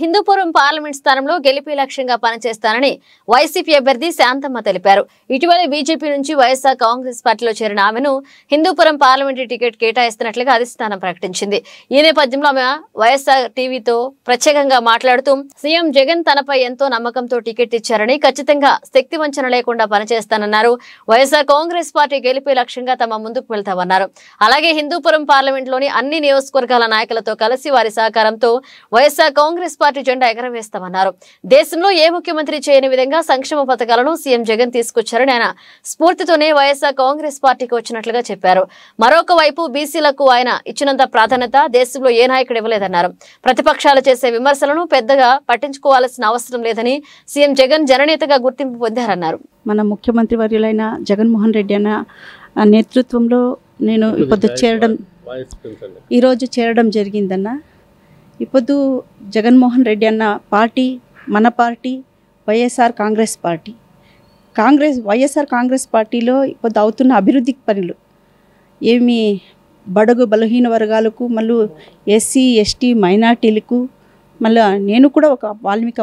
Hindupuram parliament స్థానంలో గెలిపే లక్ష్యంగా పనిచేస్తానని వైసీపీ అభ్యర్థి శాంతమ్మ తెలిపారు. ఇటీవల బీజేపీ నుంచి వైఎస్ఆర్ కాంగ్రెస్ పార్టీలో చేరిన ఆమెను హిందూపురం పార్లమెంటరీ టికెట్ కేటాయిస్తున్నట్లుగా అధిష్టానం ప్రకటించింది. ఈ నేపథ్యంలో ఆమె వైఎస్ఆర్ టీవీతో ప్రత్యేకంగా మాట్లాడుతూ సీఎం జగన్ తనపై ఎంతో నమ్మకంతో టికెట్ ఇచ్చారని, ఖచ్చితంగా శక్తి వంచన లేకుండా పనిచేస్తానన్నారు. వైఎస్ఆర్ కాంగ్రెస్ పార్టీ గెలిపే లక్ష్యంగా తమ ముందుకు వెళ్తామన్నారు. అలాగే హిందూపురం పార్లమెంట్లోని అన్ని నియోజకవర్గాల నాయకులతో కలిసి వారి సహకారంతో వైఎస్ఆర్ కాంగ్రెస్ పార్టీ జెండా ఎగరవేస్తామన్నారు. దేశంలో ఏ ముఖ్యమంత్రి చేయని విధంగా సంక్షేమ పథకాలను సీఎం జగన్ తీసుకొచ్చారని ఆయన స్ఫూర్తితోనే వైఎస్ఆర్ కాంగ్రెస్ పార్టీకి వచ్చినట్లుగా చెప్పారు. మరొక వైపు బీసీలకు ఆయన ఇచ్చినంత ప్రాధాన్యత దేశంలో ఏ నాయకుడు ఇవ్వలేదన్నారు. ప్రతిపక్షాలు చేసే విమర్శలను పెద్దగా పట్టించుకోవాల్సిన అవసరం లేదని సీఎం జగన్ జననేతగా గుర్తింపు పొందారన్నారు. మన ముఖ్యమంత్రి వర్యులైన జగన్మోహన్ రెడ్డి అన్న నేతృత్వంలో నేను ఈరోజు చేరడం జరిగిందన్న. ఇప్పుడు జగన్మోహన్ రెడ్డి అన్న పార్టీ మన పార్టీ వైఎస్ఆర్ కాంగ్రెస్ పార్టీ. వైఎస్ఆర్ కాంగ్రెస్ పార్టీలో ఇప్పుడు అవుతున్న అభివృద్ధి పనులు ఏమి బడుగు బలహీన వర్గాలకు, మళ్ళీ ఎస్సీ ఎస్టీ మైనార్టీలకు, మళ్ళీ నేను కూడా ఒక వాల్మీక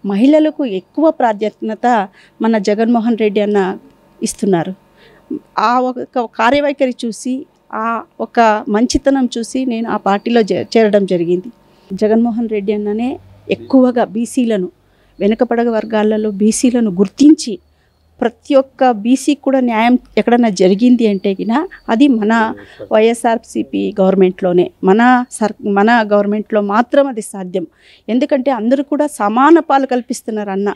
మహిళలకు ఎక్కువ ప్రాధాన్యత మన జగన్మోహన్ రెడ్డి అన్న ఇస్తున్నారు. ఆ ఒక కార్యవైఖరి చూసి, ఆ ఒక మంచితనం చూసి నేను ఆ పార్టీలో చేరడం జరిగింది. జగన్మోహన్ రెడ్డి అన్ననే ఎక్కువగా బీసీలను, వెనుకబడ వర్గాలలో బీసీలను గుర్తించి ప్రతి ఒక్క బీసీ కూడా న్యాయం ఎక్కడన్నా జరిగింది అంటే అది మన వైఎస్ఆర్సీపీ గవర్నమెంట్లోనే, మన గవర్నమెంట్లో మాత్రం అది సాధ్యం. ఎందుకంటే అందరూ కూడా సమాన పాలు కల్పిస్తున్నారు అన్న.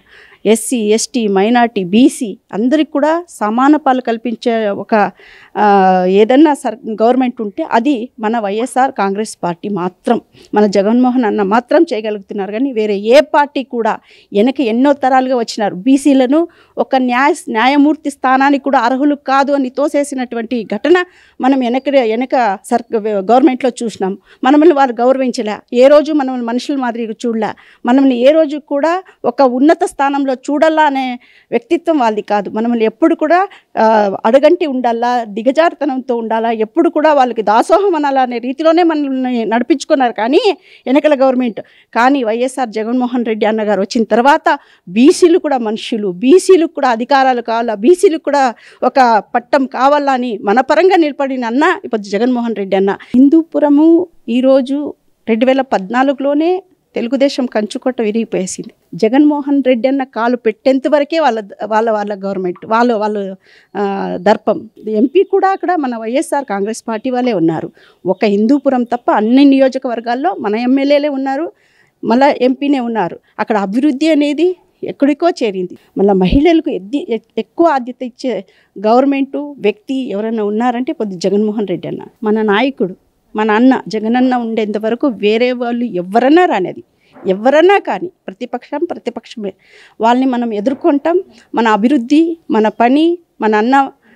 ఎస్సీ ఎస్టీ మైనార్టీ బీసీ అందరికి కూడా సమాన పాలు కల్పించే ఒక ఏదన్నా గవర్నమెంట్ ఉంటే అది మన వైఎస్ఆర్ కాంగ్రెస్ పార్టీ మాత్రం, మన జగన్మోహన్ అన్న మాత్రం చేయగలుగుతున్నారు. కానీ వేరే ఏ పార్టీ కూడా వెనక ఎన్నో తరాలుగా వచ్చినారు. బీసీలను ఒక న్యాయమూర్తి స్థానానికి కూడా అర్హులు కాదు అని తోసేసినటువంటి ఘటన మనం వెనక గవర్నమెంట్లో చూసినాం. మనల్ని వారు గౌరవించలే, ఏ రోజు మనల్ని మనుషుల మాదిరిగా చూడలే, మనల్ని ఏ రోజు కూడా ఒక ఉన్నత స్థానంలో చూడాలా అనే వ్యక్తిత్వం వాళ్ళది కాదు. మనల్ని ఎప్పుడు కూడా అడగంటి ఉండాలా, దిగజారుతనంతో ఉండాలా, ఎప్పుడు కూడా వాళ్ళకి దాసోహం అనాలా అనే రీతిలోనే మనల్ని నడిపించుకున్నారు కానీ వెనకల గవర్నమెంట్. కానీ వైఎస్ఆర్ జగన్మోహన్ రెడ్డి అన్నగారు వచ్చిన తర్వాత బీసీలు కూడా మనుషులు, బీసీలకు కూడా అధికారాలు కావాలా, బీసీలకు కూడా ఒక పట్టం కావాలా అని మన పరంగా నిలబడిన అన్న ఇప్పుడు జగన్మోహన్ రెడ్డి అన్న. హిందూపురము ఈరోజు 2014లోనే తెలుగుదేశం కంచుకొట్ట విరిగిపోయేసింది. జగన్మోహన్ రెడ్డి అన్న కాలు పెట్టేంత వరకే వాళ్ళ గవర్నమెంట్, వాళ్ళు దర్పం. ఎంపీ కూడా అక్కడ మన వైఎస్ఆర్ కాంగ్రెస్ పార్టీ వాళ్ళే ఉన్నారు. ఒక హిందూపురం తప్ప అన్ని నియోజకవర్గాల్లో మన ఎమ్మెల్యేలే ఉన్నారు, మళ్ళీ ఎంపీనే ఉన్నారు. అక్కడ అభివృద్ధి అనేది ఎక్కడికో చేరింది. మళ్ళీ మహిళలకు ఎక్కువ ఆద్యత ఇచ్చే గవర్నమెంటు వ్యక్తి ఎవరైనా ఉన్నారంటే పొద్దు జగన్మోహన్ రెడ్డి అన్న. మన నాయకుడు, మన అన్న జగనన్న ఉండేంత వరకు వేరే వాళ్ళు ఎవరన్నా రానేది, ఎవరన్నా కానీ ప్రతిపక్షమే, వాళ్ళని మనం ఎదుర్కొంటాం. మన అభివృద్ధి, మన పని, మన అన్న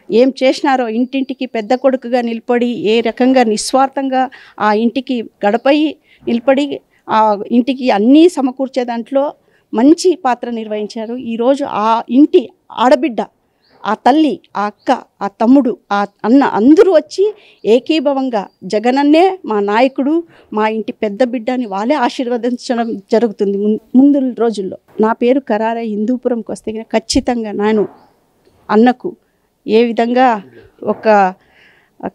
ఏం చేసినారో ఇంటింటికి పెద్ద కొడుకుగా నిలబడి ఏ రకంగా నిస్వార్థంగా ఆ ఇంటికి గడపై నిలబడి ఆ ఇంటికి అన్నీ సమకూర్చే దాంట్లో మంచి పాత్ర నిర్వహించారు. ఈరోజు ఆ ఇంటి ఆడబిడ్డ, ఆ తల్లి, ఆ అక్క, ఆ తమ్ముడు, ఆ అన్న అందరూ వచ్చి ఏకీభవంగా జగనన్నే మా నాయకుడు, మా ఇంటి పెద్ద బిడ్డ అని వాళ్ళే ఆశీర్వదించడం జరుగుతుంది ముందు రోజుల్లో. నా పేరు ఖరారై హిందూపురంకి వస్తే ఖచ్చితంగా నేను అన్నకు ఏ విధంగా ఒక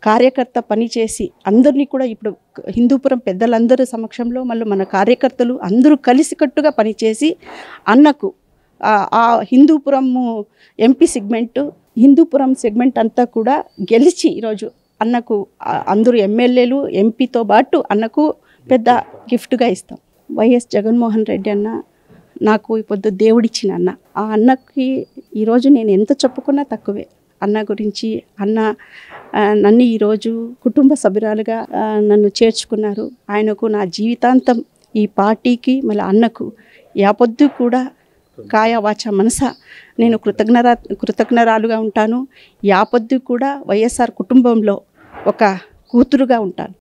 కార్యకర్త పనిచేసి అందరినీ కూడా ఇప్పుడు హిందూపురం పెద్దలందరి సమక్షంలో మళ్ళీ మన కార్యకర్తలు అందరూ కలిసికట్టుగా పనిచేసి అన్నకు ఆ హిందూపురము ఎంపీ హిందూపురం సెగ్మెంట్ అంతా కూడా గెలిచి ఈరోజు అన్నకు అందరూ ఎమ్మెల్యేలు ఎంపీతో పాటు అన్నకు పెద్ద గిఫ్ట్గా ఇస్తాం. వైఎస్ జగన్మోహన్ రెడ్డి అన్న నాకు ఇప్పుడు దేవుడిచ్చిన అన్న. ఆ అన్నకి ఈరోజు నేను ఎంత చెప్పుకున్నా తక్కువే. అన్న గురించి నన్ను ఈరోజు కుటుంబ సభ్యురాలుగా నన్ను చేర్చుకున్నారు. ఆయనకు నా జీవితాంతం ఈ పార్టీకి మళ్ళీ అన్నకు యాపొద్దు కూడా కాయ వాచ మనస నేను కృతజ్ఞరాలుగా ఉంటాను. యాపొద్దు కూడా వైఎస్ఆర్ కుటుంబంలో ఒక కూతురుగా ఉంటాను.